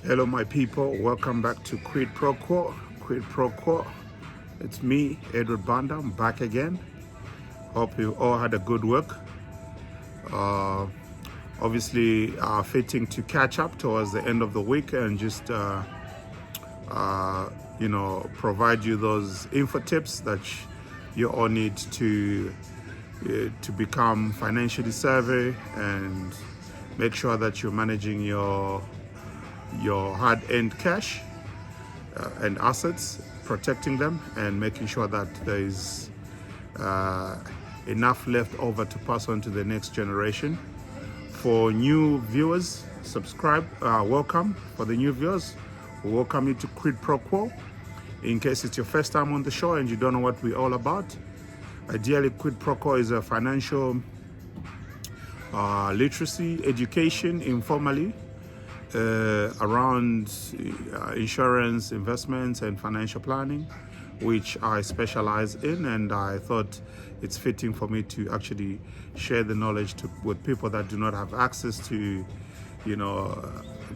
Hello, my people. Welcome back to Quid Pro Quo. Quid Pro Quo. It's me, Edward Banda. I'm back again. Hope you all had a good week. Obviously, fitting to catch up towards the end of the week and just, provide you those info tips that you all need to become financially savvy and make sure that you're managing your hard-earned cash and assets, protecting them and making sure that there is enough left over to pass on to the next generation. For new viewers, subscribe, welcome. For the new viewers, we welcome you to Quid Pro Quo. In case it's your first time on the show and you don't know what we're all about, ideally Quid Pro Quo is a financial literacy education informally around insurance, investments, and financial planning, which I specialize in, and I thought it's fitting for me to actually share the knowledge with people that do not have access to,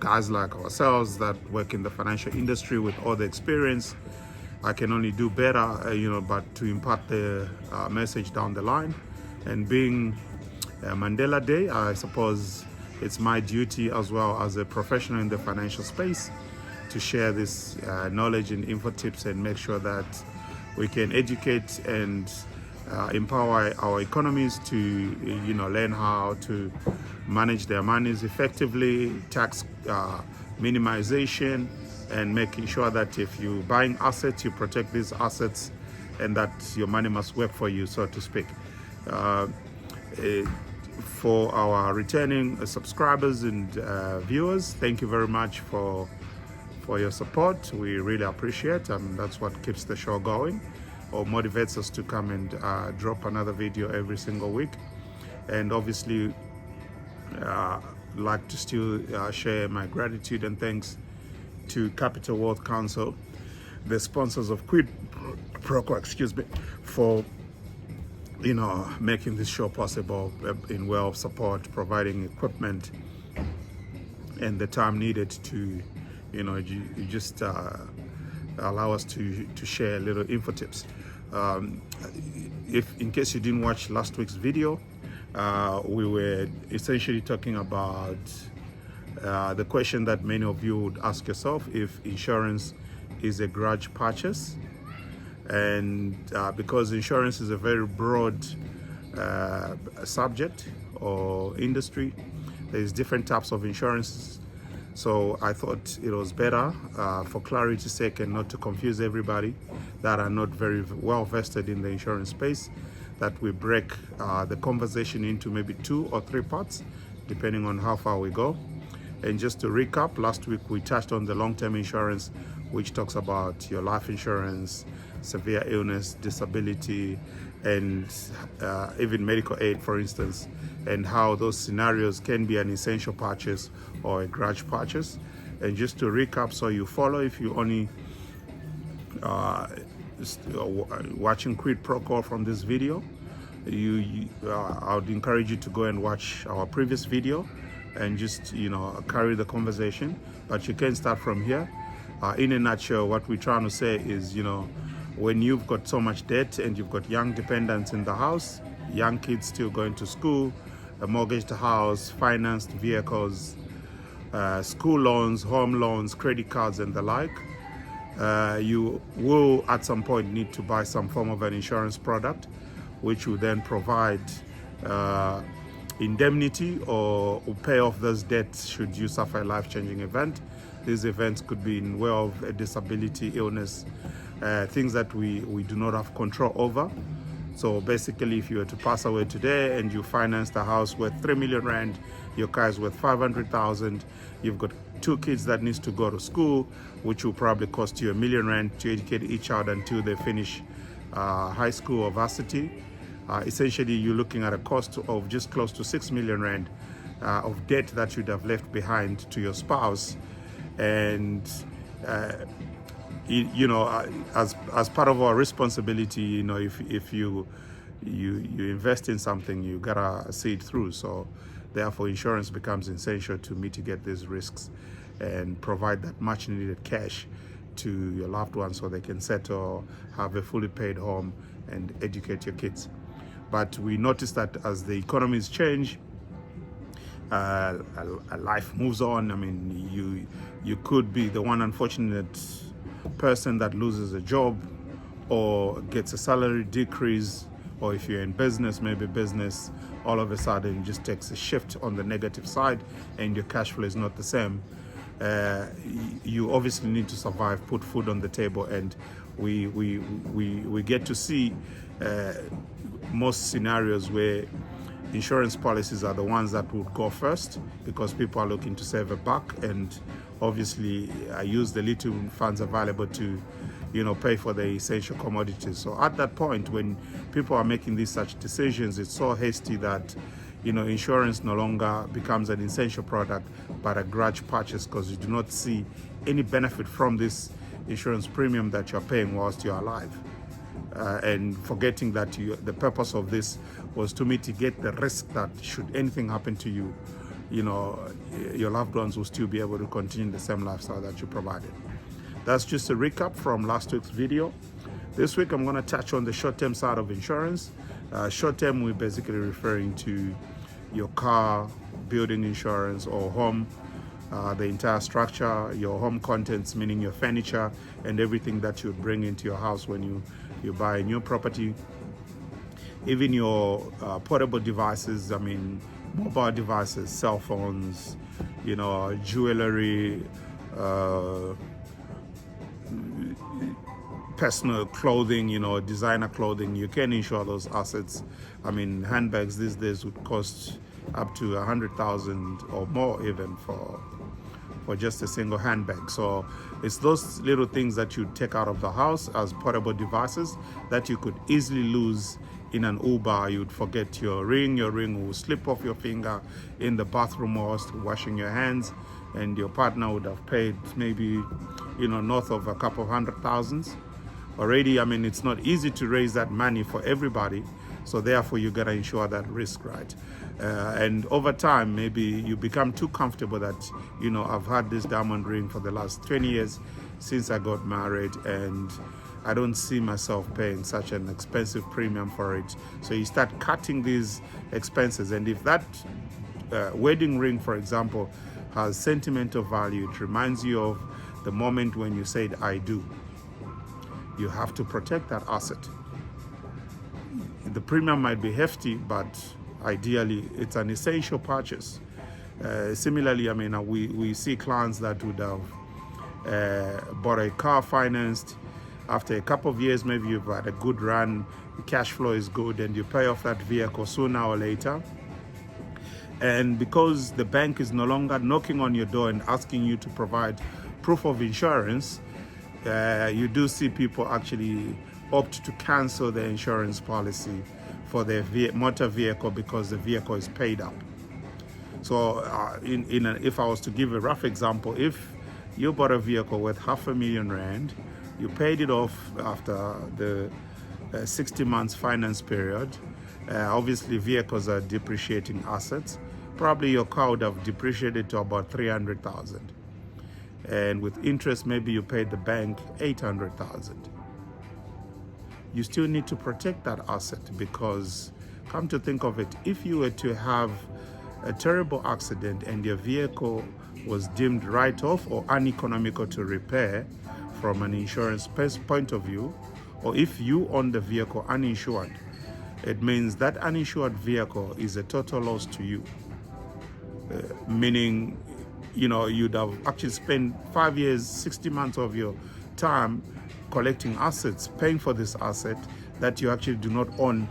guys like ourselves that work in the financial industry with all the experience. I can only do better, but to impart the message down the line. And being Mandela Day, I suppose it's my duty as well as a professional in the financial space to share this knowledge and info tips and make sure that we can educate and empower our economies to learn how to manage their monies effectively, tax minimization, and making sure that if you're buying assets, you protect these assets and that your money must work for you, so to speak. For our returning subscribers and viewers, thank you very much for your support. We really appreciate, and that's what keeps the show going or motivates us to come and drop another video every single week. And obviously, like to still share my gratitude and thanks to Capital Wealth Council, the sponsors of Quid Pro Quo, for making this show possible in way of support, providing equipment and the time needed to, just allow us to share little info tips. If in case you didn't watch last week's video, we were essentially talking about the question that many of you would ask yourself: if insurance is a grudge purchase. And because insurance is a very broad subject or industry, there's different types of insurances. So I thought it was better, for clarity's sake and not to confuse everybody that are not very well vested in the insurance space, that we break the conversation into maybe 2 or 3 parts, depending on how far we go. And just to recap, last week we touched on the long-term insurance, which talks about your life insurance, severe illness, disability, and even medical aid, for instance, and how those scenarios can be an essential purchase or a grudge purchase. And just to recap, so you follow, if you only watching Quid Pro Quo from this video, I would encourage you to go and watch our previous video and just carry the conversation. But you can start from here. In a nutshell, what we're trying to say is, when you've got so much debt and you've got young dependents in the house, young kids still going to school, a mortgaged house, financed vehicles, school loans, home loans, credit cards, and the like, you will at some point need to buy some form of an insurance product, which will then provide indemnity or pay off those debts should you suffer a life-changing event. These events could be in way of a disability, illness, things that we do not have control over. So basically, if you were to pass away today and you financed a house worth 3 million rand, your car is worth 500,000, you've got 2 kids that needs to go to school, which will probably cost you 1 million rand to educate each child until they finish high school or varsity. Essentially, you're looking at a cost of just close to 6 million rand of debt that you'd have left behind to your spouse. And as part of our responsibility, if you invest in something, you gotta see it through. So Therefore, insurance becomes essential to mitigate these risks and provide that much needed cash to your loved ones so they can settle, have a fully paid home, and educate your kids. But we notice that as the economies change, life moves on. I mean, you could be the one unfortunate person that loses a job or gets a salary decrease, or if you're in business, maybe business all of a sudden just takes a shift on the negative side and your cash flow is not the same. You obviously need to survive, put food on the table, and we get to see most scenarios where insurance policies are the ones that would go first because people are looking to save a buck, and obviously I use the little funds available to pay for the essential commodities. So at that point, when people are making these such decisions, it's so hasty that insurance no longer becomes an essential product but a grudge purchase, because you do not see any benefit from this insurance premium that you're paying whilst you're alive, and forgetting that the purpose of this was to mitigate the risk that should anything happen to you, your loved ones will still be able to continue the same lifestyle that you provided. That's just a recap from last week's video. This week I'm going to touch on the short-term side of insurance. Short-term, we're basically referring to your car, building insurance, or home, the entire structure, your home contents, meaning your furniture and everything that you bring into your house when you buy a new property. Even your portable devices, I mean mobile devices, cell phones, jewelry, personal clothing, designer clothing. You can insure those assets. I mean, handbags these days would cost up to 100,000 or more even for just a single handbag. So it's those little things that you take out of the house as portable devices that you could easily lose in an Uber. You'd forget your ring will slip off your finger in the bathroom whilst washing your hands, and your partner would have paid maybe north of a couple of $100,000 already. I mean, it's not easy to raise that money for everybody, so therefore you gotta insure that risk, right? And over time, maybe you become too comfortable that I've had this diamond ring for the last 20 years since I got married, and I don't see myself paying such an expensive premium for it. So you start cutting these expenses, and if that wedding ring, for example, has sentimental value, it reminds you of the moment when you said I do, you have to protect that asset. The premium might be hefty, but ideally it's an essential purchase. Similarly, I mean, we see clients that would have bought a car financed. After a couple of years, maybe you've had a good run, the cash flow is good, and you pay off that vehicle sooner or later. And because the bank is no longer knocking on your door and asking you to provide proof of insurance, you do see people actually opt to cancel their insurance policy for their motor vehicle because the vehicle is paid up. So if I was to give a rough example, if you bought a vehicle worth R500,000, you paid it off after the 60 months finance period. Obviously, vehicles are depreciating assets. Probably your car would have depreciated to about 300,000. And with interest, maybe you paid the bank 800,000. You still need to protect that asset, because come to think of it, if you were to have a terrible accident and your vehicle was deemed write-off or uneconomical to repair from an insurance point of view, or if you own the vehicle uninsured, it means that uninsured vehicle is a total loss to you. Meaning, you'd have actually spent 5 years, 60 months of your time collecting assets, paying for this asset that you actually do not own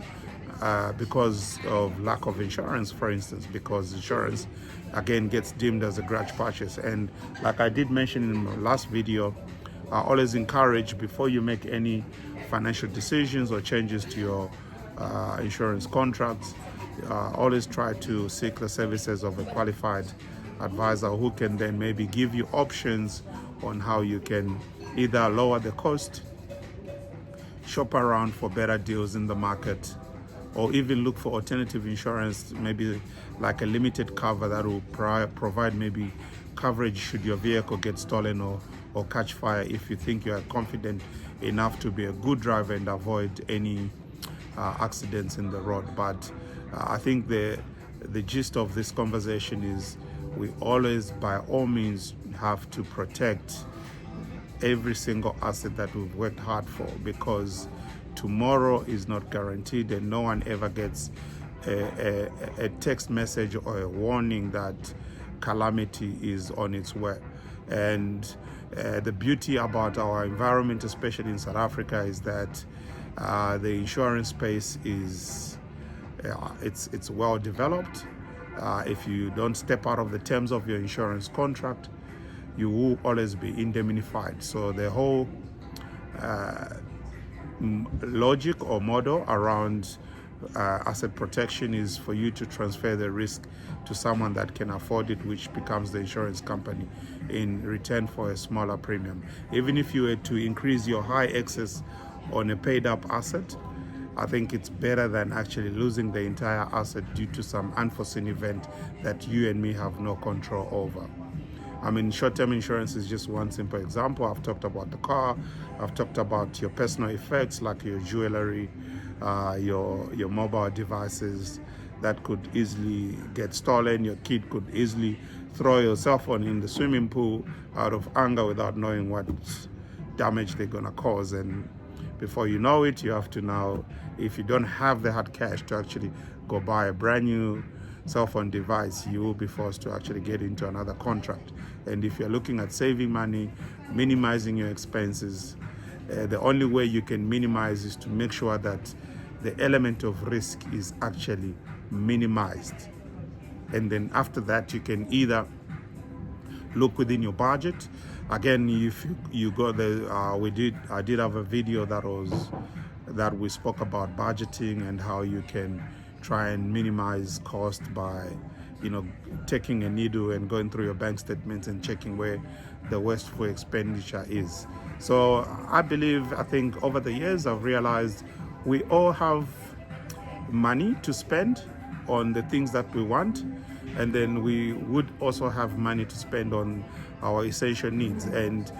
because of lack of insurance, for instance, because insurance, again, gets deemed as a grudge purchase. And like I did mention in my last video, I always encourage, before you make any financial decisions or changes to your insurance contracts, always try to seek the services of a qualified advisor who can then maybe give you options on how you can either lower the cost, shop around for better deals in the market, or even look for alternative insurance, maybe like a limited cover that will provide maybe coverage should your vehicle get stolen or catch fire, if you think you are confident enough to be a good driver and avoid any accidents in the road. But I think the gist of this conversation is we always, by all means, have to protect every single asset that we've worked hard for, because tomorrow is not guaranteed, and no one ever gets a text message or a warning that calamity is on its way. And the beauty about our environment, especially in South Africa, is that the insurance space is it's well developed. If you don't step out of the terms of your insurance contract, you will always be indemnified. So the whole logic or model around asset protection is for you to transfer the risk to someone that can afford it, which becomes the insurance company in return for a smaller premium. Even if you were to increase your high excess on a paid up asset, I think it's better than actually losing the entire asset due to some unforeseen event that you and me have no control over. I mean, short-term insurance is just one simple example. I've talked about the car. I've talked about your personal effects like your jewelry, your mobile devices that could easily get stolen. Your kid could easily throw your cell phone in the swimming pool out of anger without knowing what damage they're gonna cause. And before you know it, you have to now, if you don't have the hard cash to actually go buy a brand new cell phone device, you will be forced to actually get into another contract. And if you're looking at saving money, minimizing your expenses, the only way you can minimize is to make sure that the element of risk is actually minimized. And then after that, you can either look within your budget. Again, if you go there, I did have a video that we spoke about budgeting and how you can try and minimize cost by, taking a needle and going through your bank statements and checking where the wasteful expenditure is. So I think over the years I've realized we all have money to spend on the things that we want, and then we would also have money to spend on our essential needs. And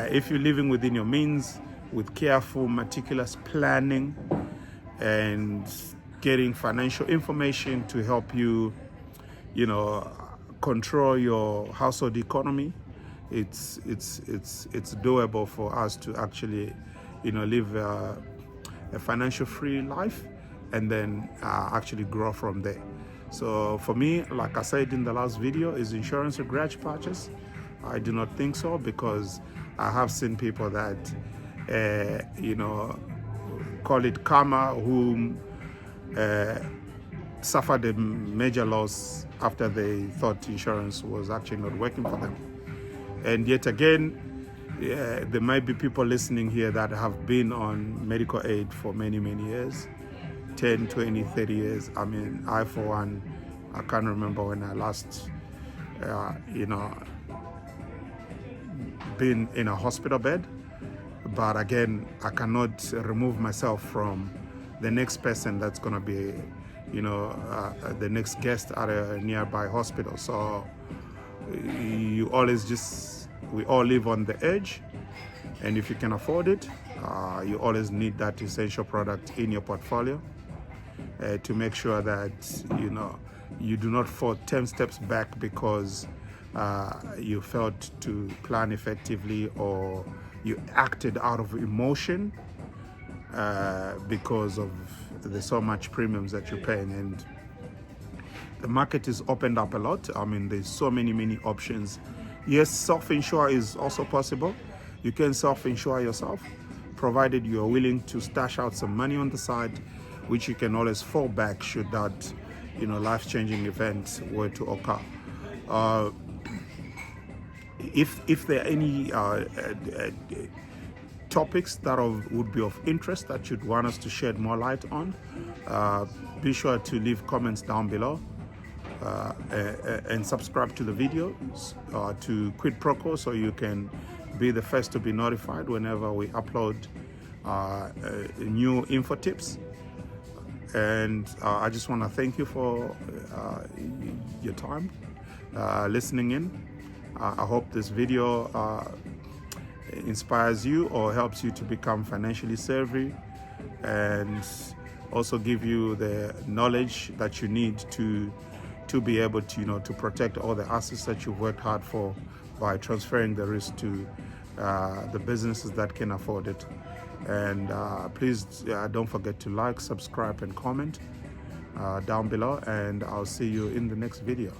if you're living within your means with careful, meticulous planning and getting financial information to help you, control your household economy, it's doable for us to actually, live a financial free life and then actually grow from there. So for me, like I said in the last video, is insurance a grudge purchase? I do not think so, because I have seen people that, call it karma, whom suffered a major loss after they thought insurance was actually not working for them. And yet again, there might be people listening here that have been on medical aid for many, many years, 10, 20, 30 years. I mean, I, for one, I can't remember when I last, been in a hospital bed. But again, I cannot remove myself from the next person that's going to be, the next guest at a nearby hospital. So we all live on the edge. And if you can afford it, you always need that essential product in your portfolio to make sure that, you do not fall 10 steps back because you failed to plan effectively, or you acted out of emotion because of there's so much premiums that you're paying. And the market is opened up a lot. I mean, there's so many options. Yes, self-insure is also possible. You can self-insure yourself, provided you're willing to stash out some money on the side, which you can always fall back should that, life-changing event were to occur. If there are any topics that would be of interest that you'd want us to shed more light on, be sure to leave comments down below and subscribe to the video to Quid Pro Quo, so you can be the first to be notified whenever we upload new info tips. And I just want to thank you for your time listening in. I hope this video inspires you or helps you to become financially savvy, and also give you the knowledge that you need to be able to, to protect all the assets that you've worked hard for, by transferring the risk to the businesses that can afford it. And please don't forget to like, subscribe, and comment down below, and I'll see you in the next video.